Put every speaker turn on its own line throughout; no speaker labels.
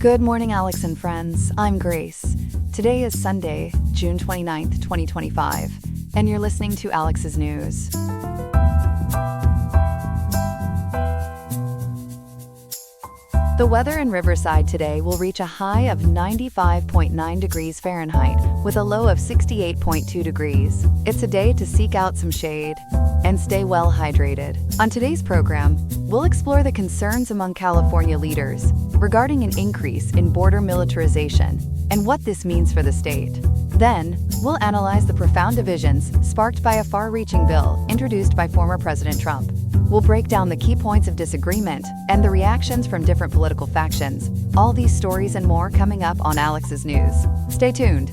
Good morning, Alex and friends. I'm Grace. Today is Sunday, June 29th, 2025, and you're listening to Alex's News. The weather in Riverside today will reach a high of 95.9 degrees Fahrenheit with a low of 68.2 degrees. It's a day to seek out some shade and stay well hydrated. On today's program, we'll explore the concerns among California leaders regarding an increase in border militarization and what this means for the state. Then, we'll analyze the profound divisions sparked by a far-reaching bill introduced by former President Trump. We'll break down the key points of disagreement and the reactions from different political factions. All these stories and more coming up on Alex's News. Stay tuned.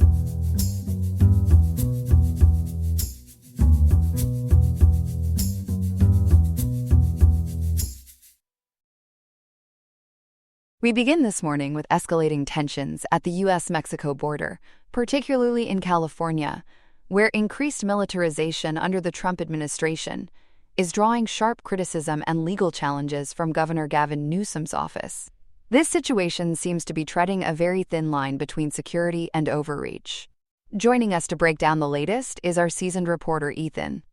We begin this morning with escalating tensions at the U.S.-Mexico border, particularly in California, where increased militarization under the Trump administration is drawing sharp criticism and legal challenges from Governor Gavin Newsom's office. This situation seems to be treading a very thin line between security and overreach. Joining us to break down the latest is our seasoned reporter, Ethan.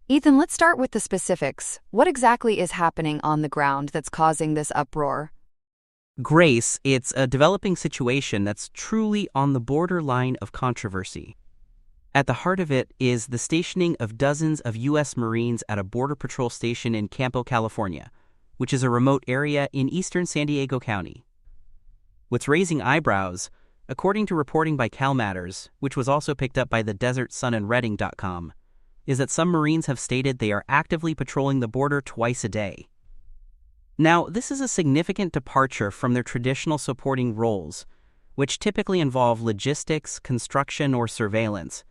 Ethan, let's start with the specifics. What exactly is happening on the ground that's causing this uproar?
Grace, it's a developing situation that's truly on the borderline of controversy. At the heart of it is the stationing of dozens of U.S. Marines at a Border Patrol station in Campo, California, which is a remote area in eastern San Diego County. What's raising eyebrows, according to reporting by CalMatters, which was also picked up by the Desert Sun and Redding.com, is that some Marines have stated they are actively patrolling the border twice a day. Now, this is a significant departure from their traditional supporting roles, which typically involve logistics, construction, or surveillance.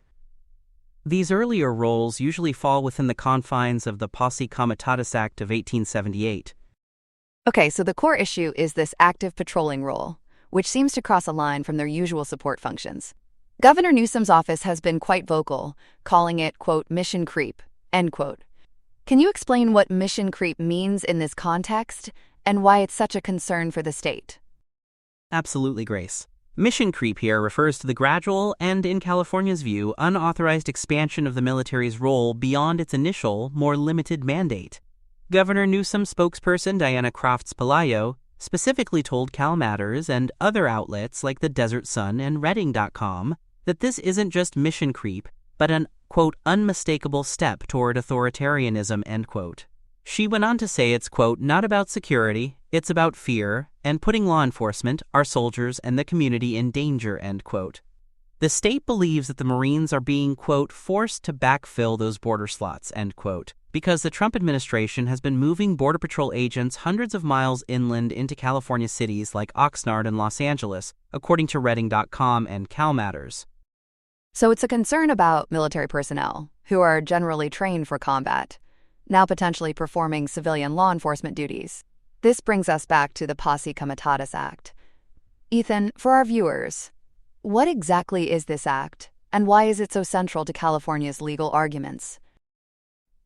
These earlier roles usually fall within the confines of the Posse Comitatus Act of 1878.
Okay, so the core issue is this active patrolling role, which seems to cross a line from their usual support functions. Governor Newsom's office has been quite vocal, calling it, quote, mission creep, end quote. Can you explain what mission creep means in this context and why it's such a concern for the state?
Absolutely, Grace. Mission creep here refers to the gradual and, in California's view, unauthorized expansion of the military's role beyond its initial, more limited mandate. Governor Newsom's spokesperson, Diana Crofts-Pelayo, specifically told CalMatters and other outlets like the Desert Sun and Redding.com that this isn't just mission creep, but an, quote, unmistakable step toward authoritarianism, end quote. She went on to say it's, quote, not about security, it's about fear, and putting law enforcement, our soldiers, and the community in danger, end quote. The state believes that the Marines are being, quote, forced to backfill those border slots, end quote, because the Trump administration has been moving Border Patrol agents hundreds of miles inland into California cities like Oxnard and Los Angeles, according to Redding.com and CalMatters.
So it's a concern about military personnel, who are generally trained for combat, now potentially performing civilian law enforcement duties. This brings us back to the Posse Comitatus Act. Ethan, for our viewers, what exactly is this act, and why is it so central to California's legal arguments?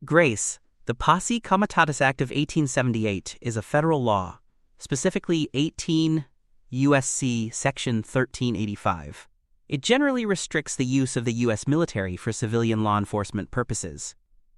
Grace, the Posse Comitatus Act of 1878 is a federal law, specifically 18 U.S.C. Section 1385. It generally restricts the use of the U.S. military for civilian law enforcement purposes.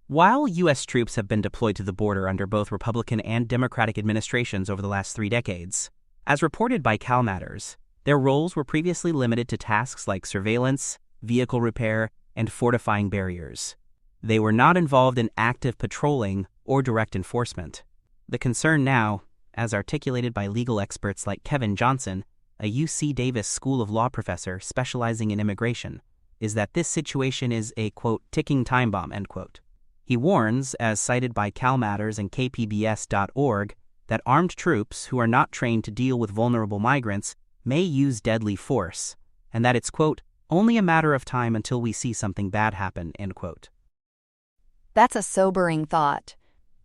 While U.S. troops have been deployed to the border under both Republican and Democratic administrations over the last 3 decades, as reported by CalMatters, their roles were previously limited to tasks like surveillance, vehicle repair, and fortifying barriers. They were not involved in active patrolling or direct enforcement. The concern now, as articulated by legal experts like Kevin Johnson, a UC Davis School of Law professor specializing in immigration, is that this situation is a, quote, ticking time bomb, end quote. He warns, as cited by CalMatters and KPBS.org, that armed troops who are not trained to deal with vulnerable migrants may use deadly force, and that it's, quote, only a matter of time until we see something bad happen, end quote.
That's a sobering thought.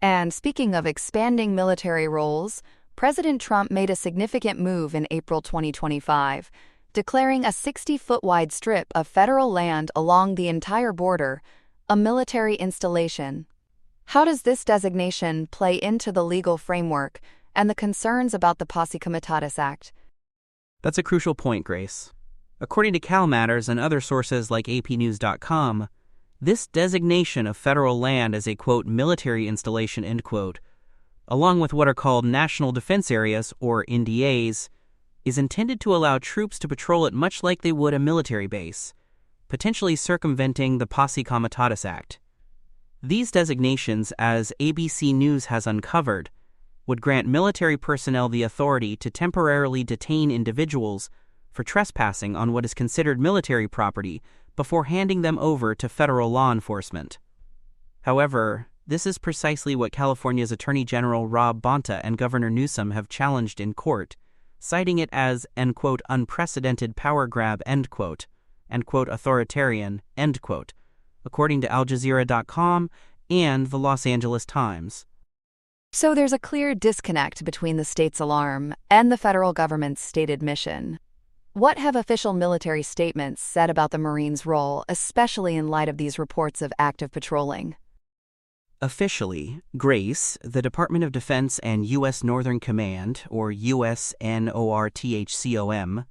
And speaking of expanding military roles, President Trump made a significant move in April 2025, declaring a 60-foot-wide strip of federal land along the entire border a military installation. How does this designation play into the legal framework and the concerns about the Posse Comitatus Act?
That's a crucial point, Grace. According to CalMatters and other sources like apnews.com, this designation of federal land as a, quote, military installation, end quote, along with what are called national defense areas, or NDAs, is intended to allow troops to patrol it much like they would a military base, potentially circumventing the Posse Comitatus Act. These designations, as ABC News has uncovered, would grant military personnel the authority to temporarily detain individuals for trespassing on what is considered military property before handing them over to federal law enforcement. However, this is precisely what California's Attorney General Rob Bonta and Governor Newsom have challenged in court, citing it as, end quote, unprecedented power grab, end quote, and, quote, authoritarian, end quote, according to AlJazeera.com and the Los Angeles Times.
So there's a clear disconnect between the state's alarm and the federal government's stated mission. What have official military statements said about the Marines' role, especially in light of these reports of active patrolling?
Officially, Grace, the Department of Defense and U.S. Northern Command, or USNORTHCOM,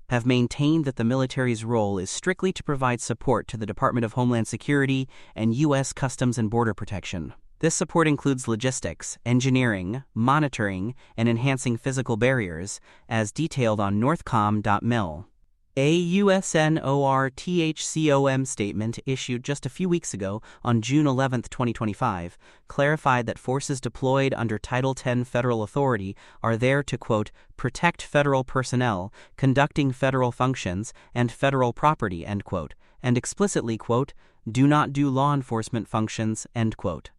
have maintained that the military's role is strictly to provide support to the Department of Homeland Security and U.S. Customs and Border Protection. This support includes logistics, engineering, monitoring, and enhancing physical barriers, as detailed on northcom.mil. A USNORTHCOM statement issued just a few weeks ago on June 11, 2025, clarified that forces deployed under Title 10 federal authority are there to, quote, protect federal personnel, conducting federal functions, and federal property, end quote, and explicitly, quote, do not do law enforcement functions, end quote.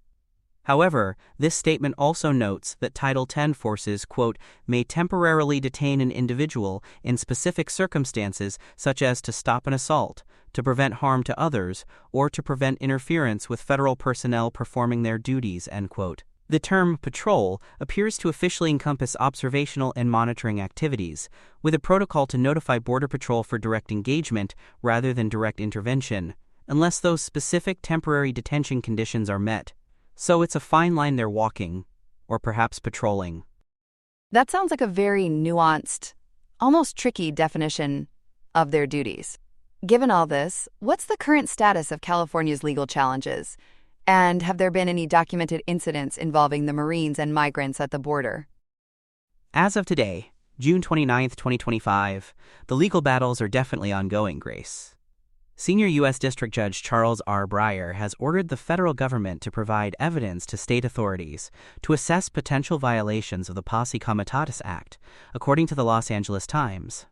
However, this statement also notes that Title 10 forces, quote, may temporarily detain an individual in specific circumstances such as to stop an assault, to prevent harm to others, or to prevent interference with federal personnel performing their duties, end quote. The term patrol appears to officially encompass observational and monitoring activities, with a protocol to notify Border Patrol for direct engagement rather than direct intervention, unless those specific temporary detention conditions are met. So it's a fine line they're walking, or perhaps patrolling.
That sounds like a very nuanced, almost tricky definition of their duties. Given all this, what's the current status of California's legal challenges? And have there been any documented incidents involving the Marines and migrants at the border?
As of today, June 29, 2025, the legal battles are definitely ongoing, Grace. Senior U.S. District Judge Charles R. Breyer has ordered the federal government to provide evidence to state authorities to assess potential violations of the Posse Comitatus Act, according to the Los Angeles Times.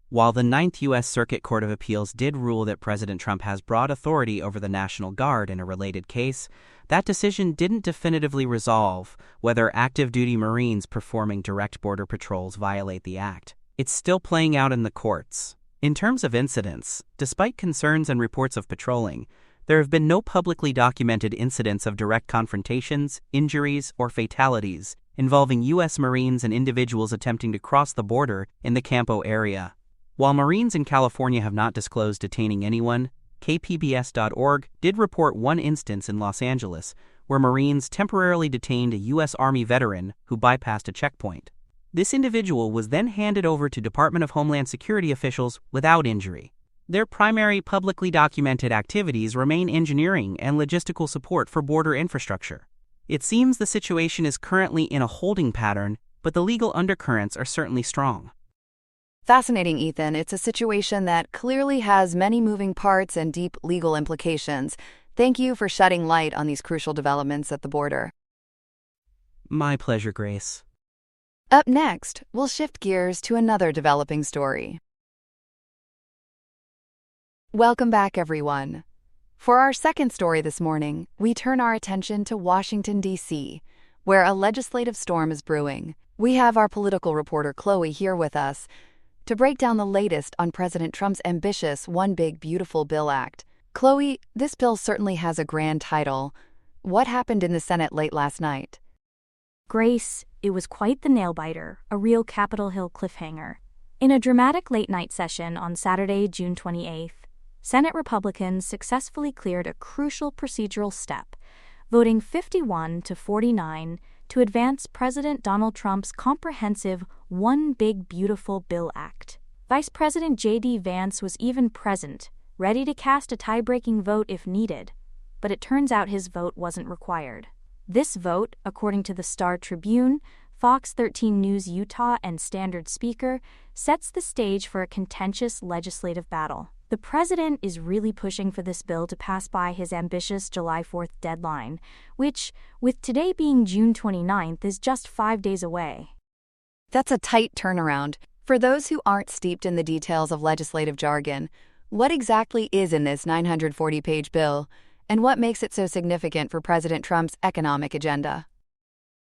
While the Ninth U.S. Circuit Court of Appeals did rule that President Trump has broad authority over the National Guard in a related case, that decision didn't definitively resolve whether active duty Marines performing direct border patrols violate the act. It's still playing out in the courts. In terms of incidents, despite concerns and reports of patrolling, there have been no publicly documented incidents of direct confrontations, injuries, or fatalities involving U.S. Marines and individuals attempting to cross the border in the Campo area. While Marines in California have not disclosed detaining anyone, KPBS.org did report one instance in Los Angeles where Marines temporarily detained a U.S. Army veteran who bypassed a checkpoint. This individual was then handed over to Department of Homeland Security officials without injury. Their primary publicly documented activities remain engineering and logistical support for border infrastructure. It seems the situation is currently in a holding pattern, but the legal undercurrents are certainly strong.
Fascinating, Ethan. It's a situation that clearly has many moving parts and deep legal implications. Thank you for shedding light on these crucial developments at the border.
My pleasure, Grace.
Up next, we'll shift gears to another developing story. Welcome back, everyone. For our second story this morning, we turn our attention to Washington, D.C., where a legislative storm is brewing. We have our political reporter Chloe here with us to break down the latest on President Trump's ambitious One Big Beautiful Bill Act. Chloe, this bill certainly has a grand title. What happened in the Senate late last night?
Grace, it was quite the nail-biter, a real Capitol Hill cliffhanger. In a dramatic late-night session on Saturday, June 28th, Senate Republicans successfully cleared a crucial procedural step, voting 51-49 to advance President Donald Trump's comprehensive One Big Beautiful Bill Act. Vice President J.D. Vance was even present, ready to cast a tie-breaking vote if needed, but it turns out his vote wasn't required. This vote, according to the Star Tribune, Fox 13 News Utah, and Standard Speaker, sets the stage for a contentious legislative battle. The president is really pushing for this bill to pass by his ambitious July 4th deadline, which, with today being June 29th, is just 5 days away.
That's a tight turnaround. For those who aren't steeped in the details of legislative jargon, what exactly is in this 940-page bill, and what makes it so significant for President Trump's economic agenda?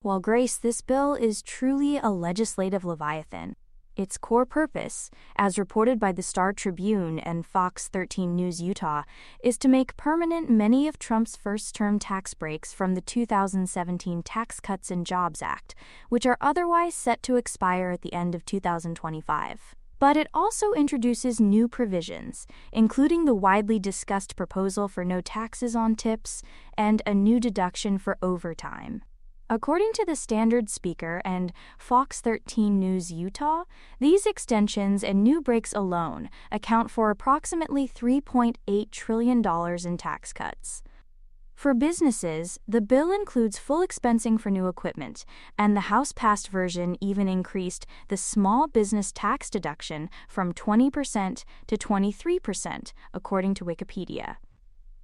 Well, Grace, this bill is truly a legislative leviathan. Its core purpose, as reported by the Star Tribune and Fox 13 News Utah, is to make permanent many of Trump's first-term tax breaks from the 2017 Tax Cuts and Jobs Act, which are otherwise set to expire at the end of 2025. But it also introduces new provisions, including the widely discussed proposal for no taxes on tips and a new deduction for overtime. According to the Standard Speaker and Fox 13 News Utah, these extensions and new breaks alone account for approximately $3.8 trillion in tax cuts. For businesses, the bill includes full expensing for new equipment, and the House-passed version even increased the small business tax deduction from 20% to 23%, according to Wikipedia.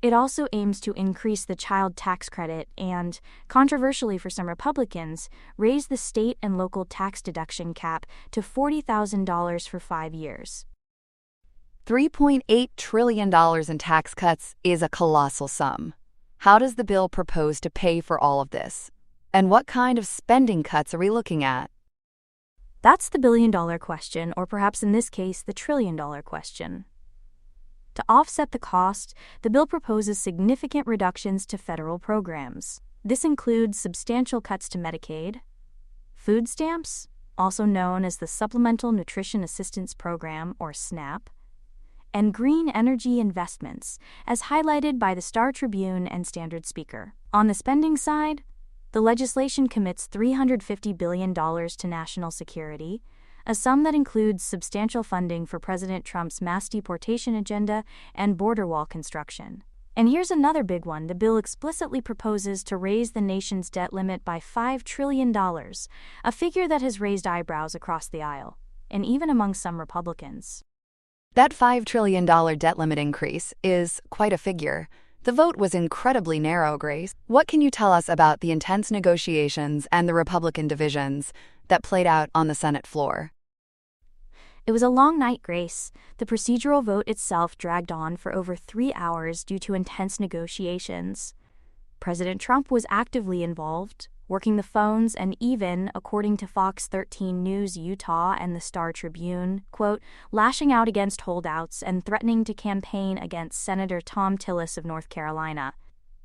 It also aims to increase the child tax credit and, controversially for some Republicans, raise the state and local tax deduction cap to $40,000 for 5 years.
$3.8 trillion in tax cuts is a colossal sum. How does the bill propose to pay for all of this? And what kind of spending cuts are we looking at?
That's the billion-dollar question, or perhaps in this case, the trillion-dollar question. To offset the cost, the bill proposes significant reductions to federal programs. This includes substantial cuts to Medicaid, food stamps, also known as the Supplemental Nutrition Assistance Program, or SNAP, and green energy investments, as highlighted by the Star Tribune and Standard Speaker. On the spending side, the legislation commits $350 billion to national security, a sum that includes substantial funding for President Trump's mass deportation agenda and border wall construction. And here's another big one. The bill explicitly proposes to raise the nation's debt limit by $5 trillion, a figure that has raised eyebrows across the aisle, and even among some Republicans.
That $5 trillion debt limit increase is quite a figure. The vote was incredibly narrow, Grace. What can you tell us about the intense negotiations and the Republican divisions that played out on the Senate floor?
It was a long night, Grace. The procedural vote itself dragged on for over 3 hours due to intense negotiations. President Trump was actively involved, working the phones and even, according to Fox 13 News Utah and the Star Tribune, quote, lashing out against holdouts and threatening to campaign against Senator Thom Tillis of North Carolina.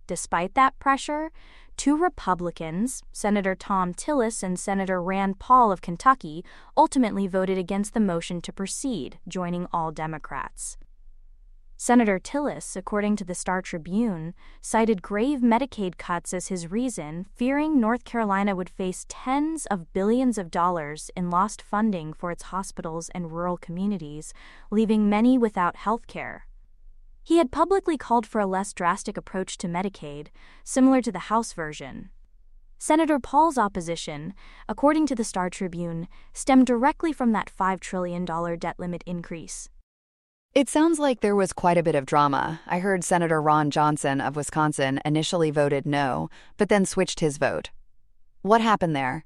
Despite that pressure, 2 Republicans, Senator Thom Tillis and Senator Rand Paul of Kentucky, ultimately voted against the motion to proceed, joining all Democrats. Senator Tillis, according to the Star Tribune, cited grave Medicaid cuts as his reason, fearing North Carolina would face tens of billions of dollars in lost funding for its hospitals and rural communities, leaving many without health care. He had publicly called for a less drastic approach to Medicaid, similar to the House version. Senator Paul's opposition, according to the Star Tribune, stemmed directly from that $5 trillion debt limit increase.
It sounds like there was quite a bit of drama. I heard Senator Ron Johnson of Wisconsin initially voted no, but then switched his vote. What happened there?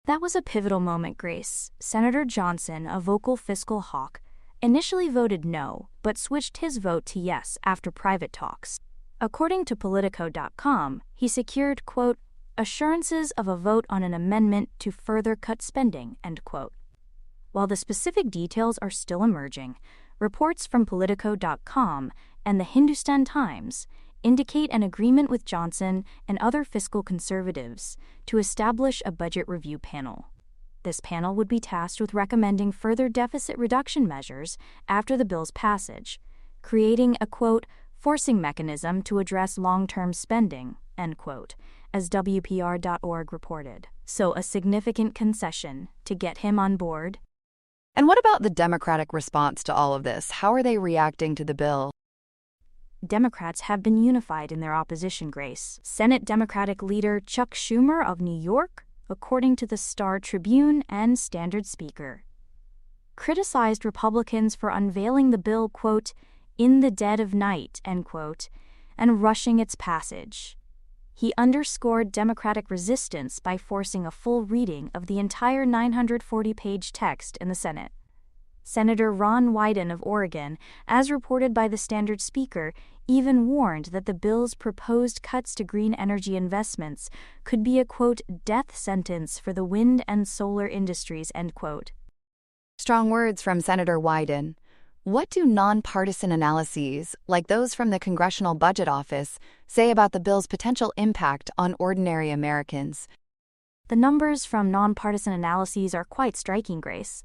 That was a pivotal moment, Grace. Senator Johnson, a vocal fiscal hawk, initially voted no, but switched his vote to yes after private talks. According to Politico.com, he secured, quote, assurances of a vote on an amendment to further cut spending, end quote. While the specific details are still emerging, reports from Politico.com and the Hindustan Times indicate an agreement with Johnson and other fiscal conservatives to establish a budget review panel. This panel would be tasked with recommending further deficit reduction measures after the bill's passage, creating a, quote, forcing mechanism to address long-term spending, end quote, as WPR.org reported. So a significant concession to get him on board.
And what about the Democratic response to all of this? How are they reacting to the bill?
Democrats have been unified in their opposition, Grace. Senate Democratic leader Chuck Schumer of New York, according to the Star Tribune and Standard Speaker, criticized Republicans for unveiling the bill, quote, in the dead of night, end quote, and rushing its passage. He underscored Democratic resistance by forcing a full reading of the entire 940-page text in the Senate. Senator Ron Wyden of Oregon, as reported by the Standard Speaker, even warned that the bill's proposed cuts to green energy investments could be a, quote, death sentence for the wind and solar industries, end quote.
Strong words from Senator Wyden. What do nonpartisan analyses, like those from the Congressional Budget Office, say about the bill's potential impact on ordinary Americans?
The numbers from nonpartisan analyses are quite striking, Grace.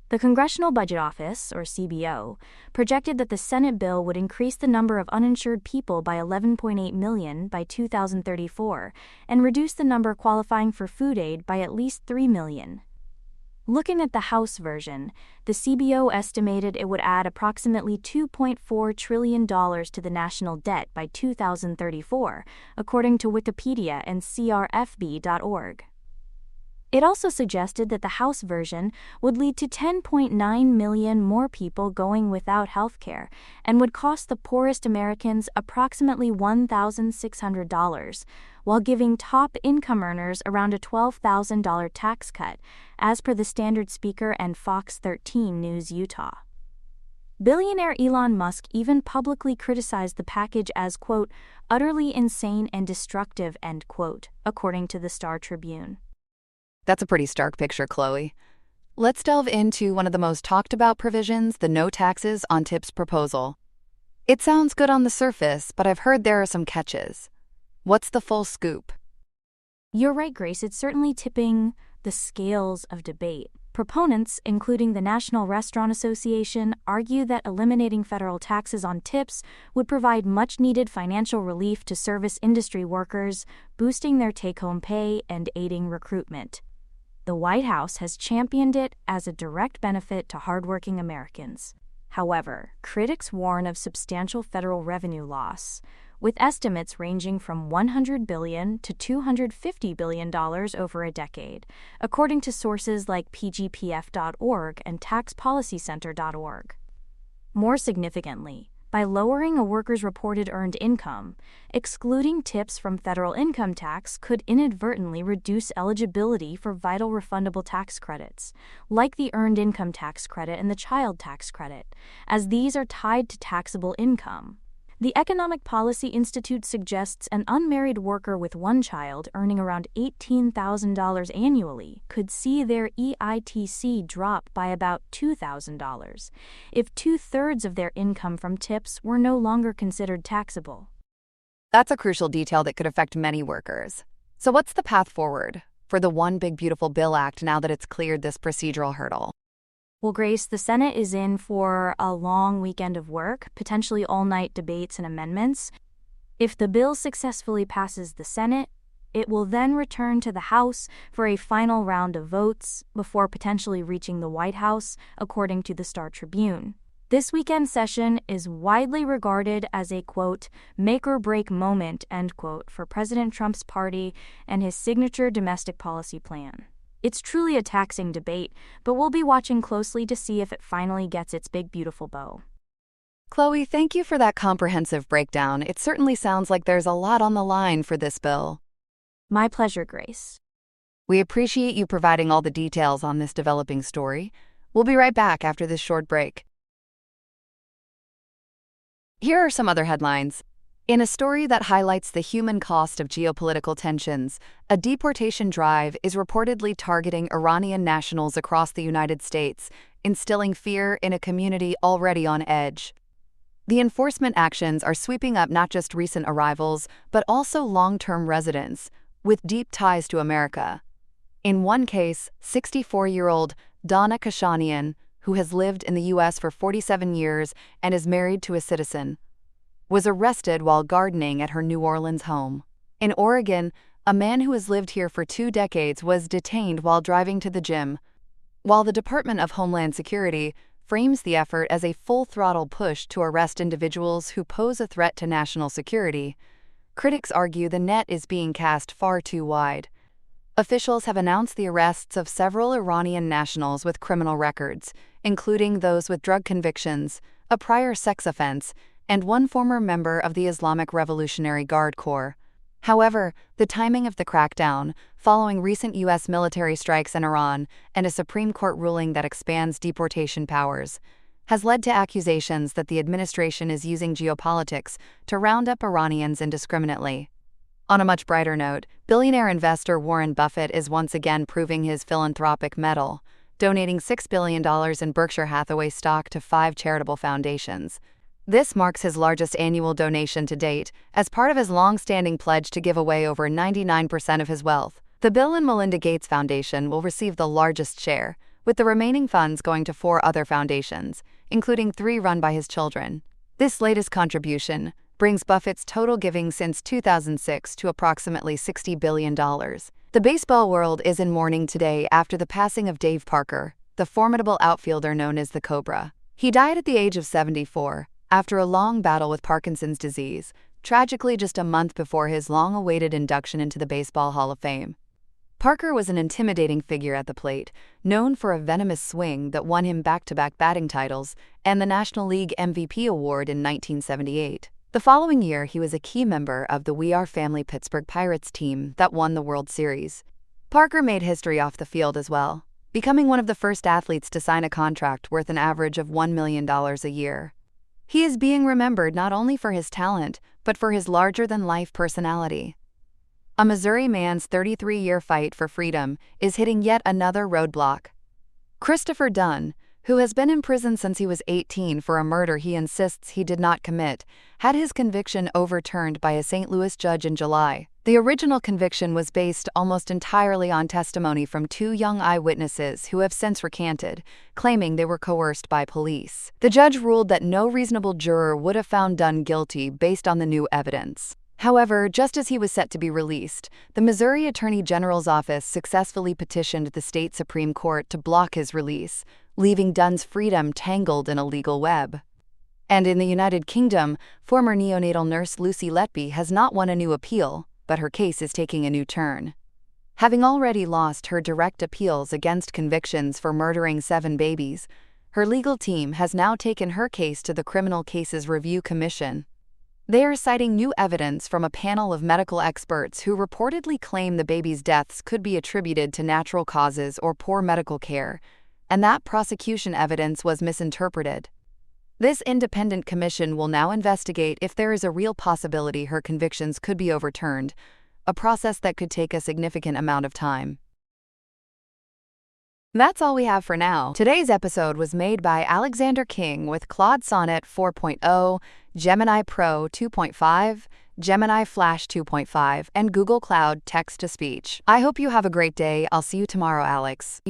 The Congressional Budget Office, or CBO, projected that the Senate bill would increase the number of uninsured people by 11.8 million by 2034 and reduce the number qualifying for food aid by at least 3 million. Looking at the House version, the CBO estimated it would add approximately $2.4 trillion to the national debt by 2034, according to Wikipedia and crfb.org. It also suggested that the House version would lead to 10.9 million more people going without health care and would cost the poorest Americans approximately $1,600, while giving top income earners around a $12,000 tax cut, as per the Standard Speaker and Fox 13 News Utah. Billionaire Elon Musk even publicly criticized the package as, quote, utterly insane and destructive, end quote, according to the Star Tribune.
That's a pretty stark picture, Chloe. Let's delve into one of the most talked about provisions, the no taxes on tips proposal. It sounds good on the surface, but I've heard there are some catches. What's the full scoop?
You're right, Grace. It's certainly tipping the scales of debate. Proponents, including the National Restaurant Association, argue that eliminating federal taxes on tips would provide much-needed financial relief to service industry workers, boosting their take-home pay and aiding recruitment. The White House has championed it as a direct benefit to hardworking Americans. However, critics warn of substantial federal revenue loss, with estimates ranging from $100 billion to $250 billion over a decade, according to sources like pgpf.org and taxpolicycenter.org. More significantly, by lowering a worker's reported earned income, excluding tips from federal income tax could inadvertently reduce eligibility for vital refundable tax credits, like the Earned Income Tax Credit and the Child Tax Credit, as these are tied to taxable income. The Economic Policy Institute suggests an unmarried worker with one child earning around $18,000 annually could see their EITC drop by about $2,000 if 2/3 of their income from tips were no longer considered taxable.
That's a crucial detail that could affect many workers. So what's the path forward for the One Big Beautiful Bill Act now that it's cleared this procedural hurdle?
Well, Grace, the Senate is in for a long weekend of work, potentially all-night debates and amendments. If the bill successfully passes the Senate, it will then return to the House for a final round of votes before potentially reaching the White House, according to the Star Tribune. This weekend session is widely regarded as a, quote, make-or-break moment, end quote, for President Trump's party and his signature domestic policy plan. It's truly a taxing debate, but we'll be watching closely to see if it finally gets its big, beautiful bow.
Chloe, thank you for that comprehensive breakdown. It certainly sounds like there's a lot on the line for this bill.
My pleasure, Grace.
We appreciate you providing all the details on this developing story. We'll be right back after this short break. Here are some other headlines. In a story that highlights the human cost of geopolitical tensions, a deportation drive is reportedly targeting Iranian nationals across the United States, instilling fear in a community already on edge. The enforcement actions are sweeping up not just recent arrivals, but also long-term residents, with deep ties to America. In one case, 64-year-old Donna Kashanian, who has lived in the U.S. for 47 years and is married to a citizen, was arrested while gardening at her New Orleans home. In Oregon, a man who has lived here for 2 decades was detained while driving to the gym. While the Department of Homeland Security frames the effort as a full-throttle push to arrest individuals who pose a threat to national security, critics argue the net is being cast far too wide. Officials have announced the arrests of several Iranian nationals with criminal records, including those with drug convictions, a prior sex offense, and one former member of the Islamic Revolutionary Guard Corps. However, the timing of the crackdown, following recent U.S. military strikes in Iran and a Supreme Court ruling that expands deportation powers, has led to accusations that the administration is using geopolitics to round up Iranians indiscriminately. On a much brighter note, billionaire investor Warren Buffett is once again proving his philanthropic mettle, donating $6 billion in Berkshire Hathaway stock to 5 charitable foundations. This marks his largest annual donation to date, as part of his long-standing pledge to give away over 99% of his wealth. The Bill and Melinda Gates Foundation will receive the largest share, with the remaining funds going to 4 other foundations, including 3 run by his children. This latest contribution brings Buffett's total giving since 2006 to approximately $60 billion. The baseball world is in mourning today after the passing of Dave Parker, the formidable outfielder known as the Cobra. He died at the age of 74, after a long battle with Parkinson's disease, tragically just a month before his long-awaited induction into the Baseball Hall of Fame. Parker was an intimidating figure at the plate, known for a venomous swing that won him back-to-back batting titles and the National League MVP award in 1978. The following year, he was a key member of the We Are Family Pittsburgh Pirates team that won the World Series. Parker made history off the field as well, becoming one of the first athletes to sign a contract worth an average of $1 million a year. He is being remembered not only for his talent, but for his larger-than-life personality. A Missouri man's 33-year fight for freedom is hitting yet another roadblock. Christopher Dunn, who has been in prison since he was 18 for a murder he insists he did not commit, had his conviction overturned by a St. Louis judge in July. The original conviction was based almost entirely on testimony from 2 young eyewitnesses who have since recanted, claiming they were coerced by police. The judge ruled that no reasonable juror would have found Dunn guilty based on the new evidence. However, just as he was set to be released, the Missouri Attorney General's office successfully petitioned the state Supreme Court to block his release, leaving Dunn's freedom tangled in a legal web. And in the United Kingdom, former neonatal nurse Lucy Letby has not won a new appeal, but her case is taking a new turn. Having already lost her direct appeals against convictions for murdering 7 babies, her legal team has now taken her case to the Criminal Cases Review Commission. They are citing new evidence from a panel of medical experts who reportedly claim the babies' deaths could be attributed to natural causes or poor medical care, and that prosecution evidence was misinterpreted. This independent commission will now investigate if there is a real possibility her convictions could be overturned, a process that could take a significant amount of time. That's all we have for now. Today's episode was made by Alexander King with Claude Sonnet 4.0, Gemini Pro 2.5, Gemini Flash 2.5, and Google Cloud Text-to-Speech. I hope you have a great day. I'll see you tomorrow, Alex.